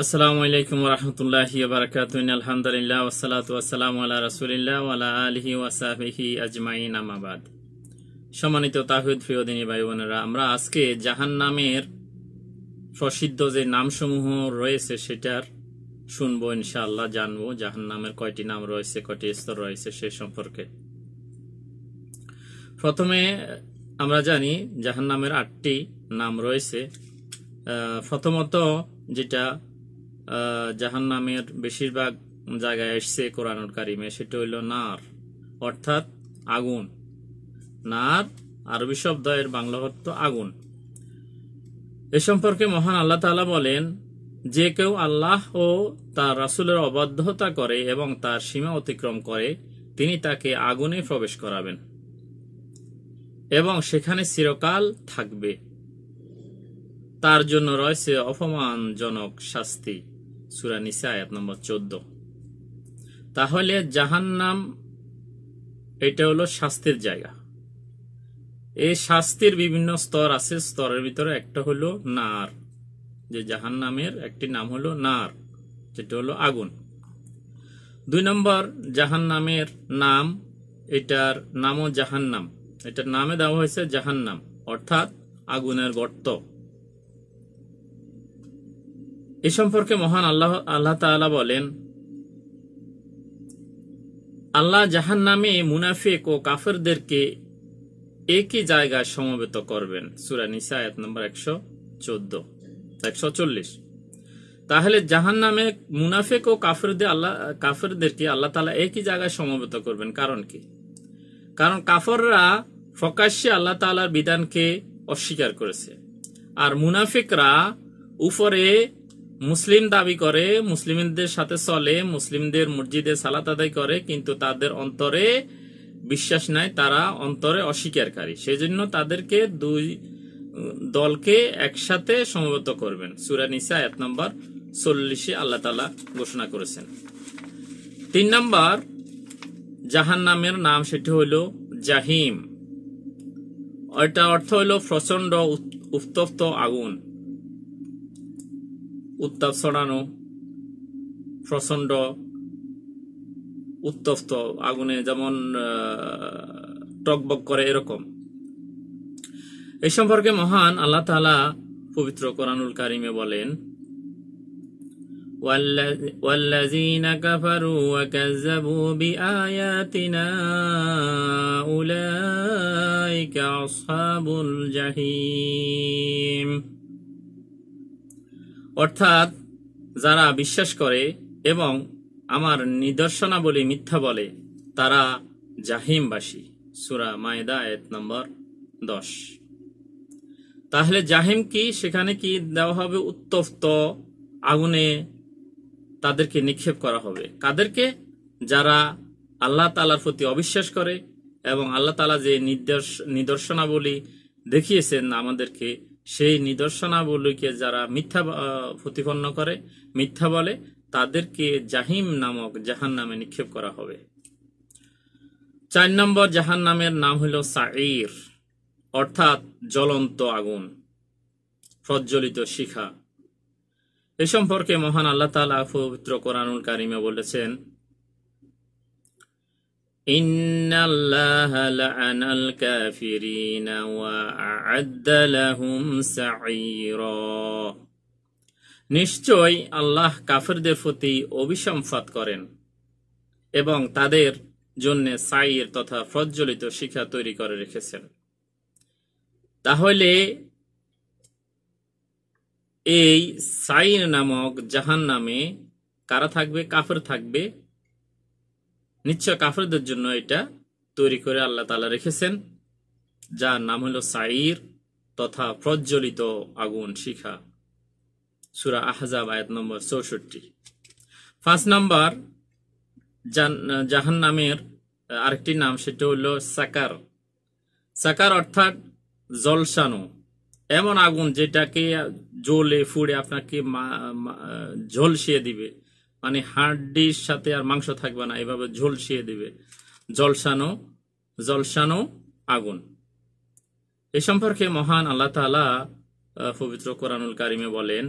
আসসালামু আলাইকুম ওয়া রাহমাতুল্লাহি ওয়া বারাকাতুহু আলহামদুলিল্লাহ ওয়াসসালাতু ওয়াসসালামু আলা রাসূলিল্লাহ ওয়া আলা আলিহি ওয়া সাহবিহি আজমাইন আম্মা বাদ। সম্মানিত তাওহীদ প্রিয় দিনী ভাই বোনেরা, আমরা আজকে জাহান্নামের প্রসিদ্ধ যে নামসমূহ রয়েছে সেটার শুনবো, ইনশাআল্লাহ জানবো জাহান্নামের কয়টি নাম রয়েছে, কয়টি স্তর রয়েছে সে সম্পর্কে। প্রথমে আমরা জানি জাহান্নামের 8টি নাম রয়েছে। প্রথমত যেটা জাহান্নামের বেশিরভাগ জায়গায় এসছে কোরআনুল কারিমে, সেটা হইল নার, অর্থাৎ আগুন। নার আরবি শব্দ, এর বাংলা অর্থ আগুন। এ সম্পর্কে মহান আল্লাহ তাআলা বলেন, যে কেউ আল্লাহ ও তার রাসূলের অবাধ্যতা করে এবং তার সীমা অতিক্রম করে, তিনি তাকে আগুনে প্রবেশ করাবেন এবং সেখানে চিরকাল থাকবে। তার জন্য রয়েছে অপমানজনক শাস্তি। সূরা নিসা আয়াত নম্বর 14। তাহলে জাহান্নাম এটা হলো শাস্তির জায়গা। এই শাস্তির বিভিন্ন স্তর আছে। স্তরের ভিতরে একটা হলো নার, যে জাহান্নামের একটি নাম হলো নার, যেটা হলো আগুন। 2 নম্বর জাহান্নামের নাম, এটার নামও জাহান্নাম। এটার নামে দেওয়া হয়েছে জাহান্নাম, অর্থাৎ আগুনের গর্ত। এ সম্পর্কে মহান আল্লাহ তাআলা বলেন, আল্লাহ জাহান্নামে মুনাফিক ও কাফেরদেরকে একই জায়গায় সমবেত করবেন। সূরা নিসা আয়াত নম্বর 140। তাহলে জাহান্নামে মুনাফিক ও কাফেরদেরকে আল্লাহ তাআলা একই জায়গায় সমবেত করবেন। কারণ কি? কারণ কাফেররা প্রকাশ্যে আল্লাহ তাআলার বিধানকে অস্বীকার করেছে, আর মুনাফিকরা উপরে মুসলিম দাবি করে, মুসলিমদের সাথে চলে, মুসলিমদের মসজিদে সালাত আদায় করে, কিন্তু তাদের অন্তরে বিশ্বাস নাই, তারা অন্তরে অস্বীকারী। সেই জন্য তাদেরকে 2 দলকে একসাথে সমবেত করবেন। সূরা নিসা আয়াত নম্বর 40 আল্লাহ তাআলা ঘোষণা করেছেন। 3 নম্বর জাহান্নামের নাম, সেটি হইল জাহিম। এটা অর্থ হইল প্রচন্ড উত্তপ্ত আগুন, উত্তাপ ছড়ানো, প্রচন্ড উত্তপ্ত আগুনে যেমন টকবক করে, এরকম। এই সম্পর্কে মহান আল্লাহ তাআলা পবিত্র কোরআনুল কারিমে বলেন, ওয়াল্লাযীনা কাফারু ওয়া কাযযাবু বিআয়াতিনা উলাইকা আসহাবুল জাহিম। অর্থাৎ যারা বিশ্বাস করে এবং আমার নিদর্শনাবলী মিথ্যা বলে, তারা জাহিমবাসী। সূরা মায়েদা আয়াত নম্বর 10। তাহলে জাহিম কি? সেখানে কি দেওয়া হবে? উত্তপ্ত আগুনে তাদেরকে নিক্ষেপ করা হবে। কাদেরকে? যারা আল্লাহ তাআলার প্রতি অবিশ্বাস করে এবং আল্লাহ তাআলা যে নিদর্শনাবলী দেখিয়েছেন আমাদেরকে, সেই নিদর্শনাবলীকে যারা মিথ্যা প্রতিপন্ন করে, মিথ্যা বলে, তাদেরকে জাহিম নামক জাহান্নামে নিক্ষেপ করা হবে। 4 নম্বর জাহান্নামের নাম হলো সাঈর, অর্থাৎ জ্বলন্ত আগুন, প্রজ্বলিত শিখা। এ সম্পর্কে মহান আল্লাহ তাআলা পবিত্র কোরআনুল কারিমে বলেছেন, ইন্নাল্লাহা লা'আনাল কাফিরিনা ওয়া আ'আদ্দা লাহুম সাঈরা। নিশ্চয় আল্লাহ কাফেরদের প্রতি অভিসম্পাত করেন এবং তাদের জন্য সাঈর তথা প্রজ্বলিত শিখা তৈরি করে রেখেছেন। তাহলে এই সাঈর নামক জাহান্নামে কারা থাকবে? কাফের থাকবে। নিশ্চয় কাফেরদের জন্য এটা তৈরি করে আল্লাহ তাআলা রেখেছেন, যার নাম হলো সাঈর তথা প্রজ্বলিত আগুন, শিখা। সূরা আহজাব আয়াত নম্বর 64। 5 নম্বর জাহান্নামের আরেকটি নাম, সেটা হলো সাকার। সাকার অর্থাৎ ঝলসানো এমন আগুন যেটাকে জ্বলে ফুড়ে আপনাকে ঝলসিয়ে দিবে, মানে হাড্ডির সাথে আর মাংস থাকবে না, এভাবে ঝলসিয়ে দিবে। ঝলসানো আগুন। এ সম্পর্কে মহান আল্লাহ তাআলা পবিত্র কোরআনুল কারিমে বলেন,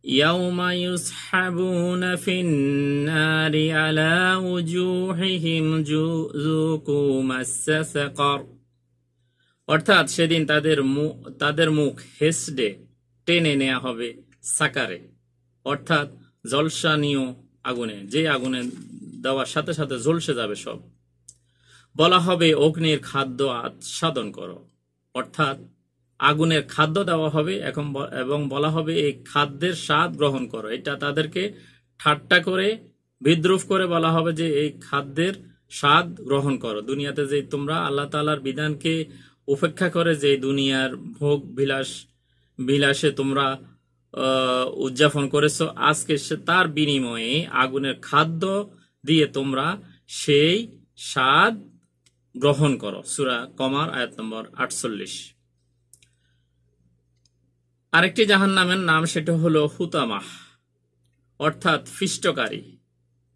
يوم يسحبون في النار على وجوههم ذوقوا مس سقر। অর্থাৎ সেদিন তাদের মুখ হেসড়ে টেনে নেওয়া হবে সাকারে, অর্থাৎ জলসানীয় আগুনে, যে আগুনে দেওয়ার সাথে সাথে ঝলসে যাবে সব। বলা হবে অগ্নির খাদ্য আস্বাদন করো, অর্থাৎ আগুনের খাদ্য দেওয়া হবে এবং বলা হবে এই খাদ্যের স্বাদ গ্রহণ করো। এটা তাদেরকে ঠাট্টা করে বিদ্রুপ করে বলা হবে যে এই খাদ্যের স্বাদ গ্রহণ করো। দুনিয়াতে যে তোমরা আল্লাহ তাআলার বিধানকে উপেক্ষা করে যে দুনিয়ার ভোগ বিলাসে তোমরা উদযাপন করেছো, আজকে তার বিনিময়ে আগুনের খাদ্য দিয়ে তোমরা সেই স্বাদ গ্রহণ করো। সূরা কমার আয়াত নম্বর 48। আরেকটি জাহান্নামের নাম সেটা হলো হুতামাহ, অর্থাৎ ফিষ্টকারী।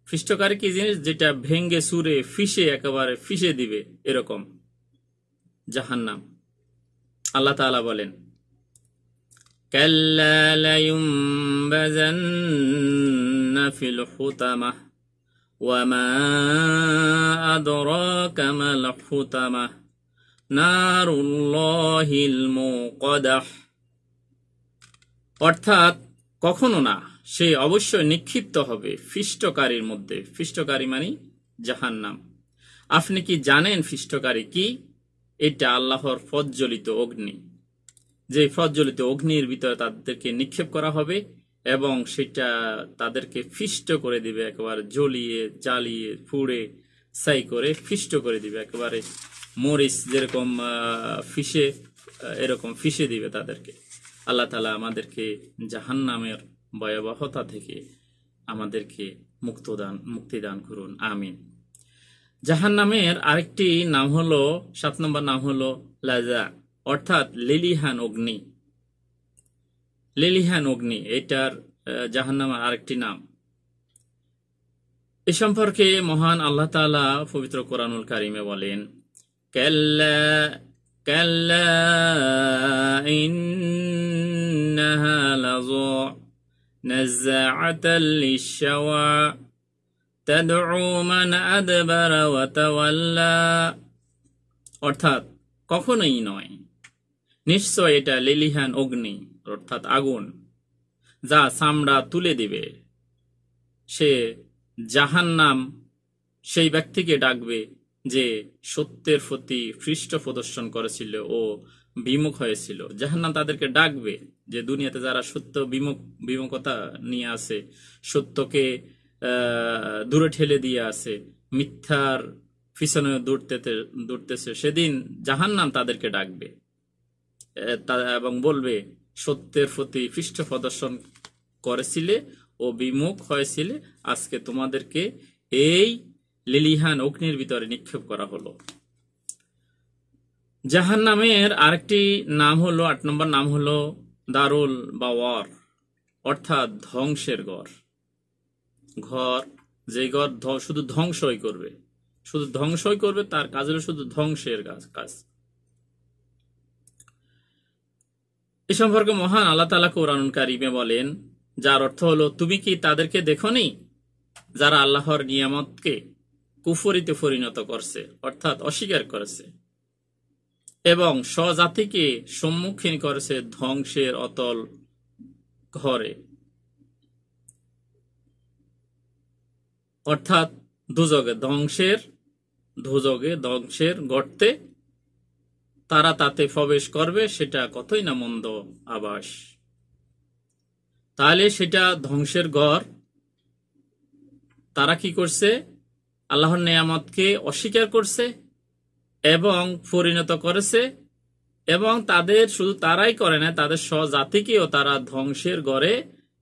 ফিষ্টকারী কি জিনিস? যেটা ভেঙ্গে সুরে একেবারে ফিসে দিবে, এরকম জাহান্নাম। আল্লাহ তাআলা বলেন, কাল্লা লায়ুমবাযান্না ফিল হুতামাহ ওয়া মা আদরাকা মাল হুতামাহ নারুল্লাহিল মুকাদাহ। অর্থাৎ কখনো না, সে অবশ্যই নিক্ষিপ্ত হবে ফিষ্টকারীর মধ্যে। ফিষ্টকারী মানে জাহান্নাম। আপনি কি জানেন ফিষ্টকারী কি? এটা আল্লাহর প্রজ্বলিত অগ্নি, যে প্রজ্বলিত অগ্নির ভিতরে তাদেরকে নিক্ষেপ করা হবে এবং সেটা তাদেরকে ফিষ্ট করে দিবে, একেবারে জ্বালিয়ে পুড়ে ছাই করে ফিষ্ট করে দিবে, একেবারে মরিচ যেরকম ফিসে, এরকম ফিসে দিবে তাদেরকে। আল্লাহ তাআলা আমাদেরকে জাহান্নামের ভয়াবহতা থেকে আমাদেরকে মুক্তিদান করুন, আমিন। জাহান্নামের আরেকটি নাম হলো, 7 নম্বর নাম হলো লাজা, অর্থাৎ লেলিহান অগ্নি। লেলিহান অগ্নি এটার জাহান্নামের আরেকটি নাম। এ সম্পর্কে মহান আল্লাহ তাআলা পবিত্র কোরআনুল কারিমে বলেন, কাল্লা কাল্লা ইন্নাহা লাযা নাযাআতাল লিশ-শাওয়া তাদউ মান আদবারা ওয়া তাওয়াল্লা। অর্থাৎ কখনোই নয়, নিশ্চয় এটা লেলিহান অগ্নি, অর্থাৎ আগুন, যা চামড়া তুলে দিবে। সে জাহান্নাম সেই ব্যক্তিকে ডাকবে যে সত্যের প্রতি পৃষ্ঠ প্রদর্শন করেছিল ও বিমুখ হয়েছিল। জাহান্নাম তাদেরকে ডাকবে যে দুনিয়াতে যারা সত্য বিমুখতা নিয়ে আছে, সত্যকে দূরে ঠেলে দিয়ে আছে, মিথ্যার পিছনে দৌড়তেছে, সেদিন জাহান্নাম তাদেরকে ডাকবে এবং বলবে সত্যের প্রতি পৃষ্ঠ প্রদর্শন করেছিলে ও বিমুখ হয়েছিলে, আজকে তোমাদেরকে এই লেলিহান অগ্নির ভিতরে নিক্ষেপ করা হলো। জাহান্নামের আরেকটি নাম হলো, 8 নম্বর নাম হলো দারুল বাওয়ার, অর্থাৎ ধ্বংসের ঘর। যে ঘর শুধু ধ্বংসই করবে, তার কাজ হলো শুধু ধ্বংসের কাজ। এ সম্পর্কে মহান আল্লাহ তাআলা কোরআনুল কারীমে বলেন, যার অর্থ হলো, তুমি কি তাদেরকে দেখোনি যারা আল্লাহর নিয়ামতকে কুফরিতে পরিণত করছে, অর্থাৎ অস্বীকার করেছে, এবং স্বজাতিকে সম্মুখীন করেছে ধ্বংসের অতল ঘরে, অর্থাৎ ধ্বংসের গর্তে তারা তাতে প্রবেশ করবে। সেটা কতই না মন্দ আবাস। তাহলে সেটা ধ্বংসের ঘর। তারা কি করছে? আল্লাহর নিয়ামতকে অস্বীকার করছে এবং পরিণত করেছে, এবং তাদের শুধু তারাই করে না, তাদের স্বজাতিকেও তারা ধ্বংসের ঘরে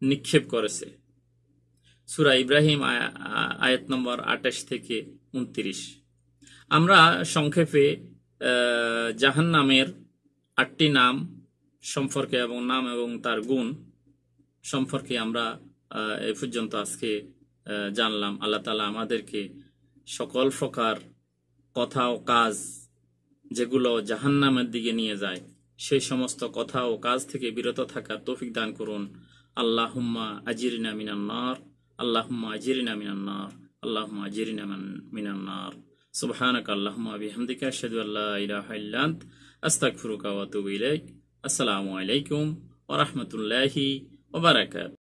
নিক্ষেপ করেছে। সূরা ইব্রাহিম আয়াত নম্বর 28 থেকে 29। আমরা সংক্ষেপে জাহান্নামের 8টি নাম সম্পর্কে এবং তার গুণ সম্পর্কে আমরা এই পর্যন্ত আজকে জানলাম। আল্লাহ তাআলা আমাদেরকে সকল প্রকার কথা ও কাজ যেগুলো জাহান্নামের দিকে নিয়ে যায়, সেই সমস্ত কথা ও কাজ থেকে বিরত থাকার তৌফিক দান করুন, আল্লাহুম্মা আজিরনা মিনান নার, আল্লাহুম্মা আজিরনা মিনান নার, আল্লাহুম্মা আজিরনা মিনান নার। সুবহানাকা আল্লাহুম্মা বিহামদিকা আশহাদু আল্লা ইলাহা ইল্লা আন্ত আস্তাগফিরুকা ওয়া আতুবু ইলাইক। আসসালামু আলাইকুম ওয়া রাহমাতুল্লাহি ওয়া বারাকাতুহু।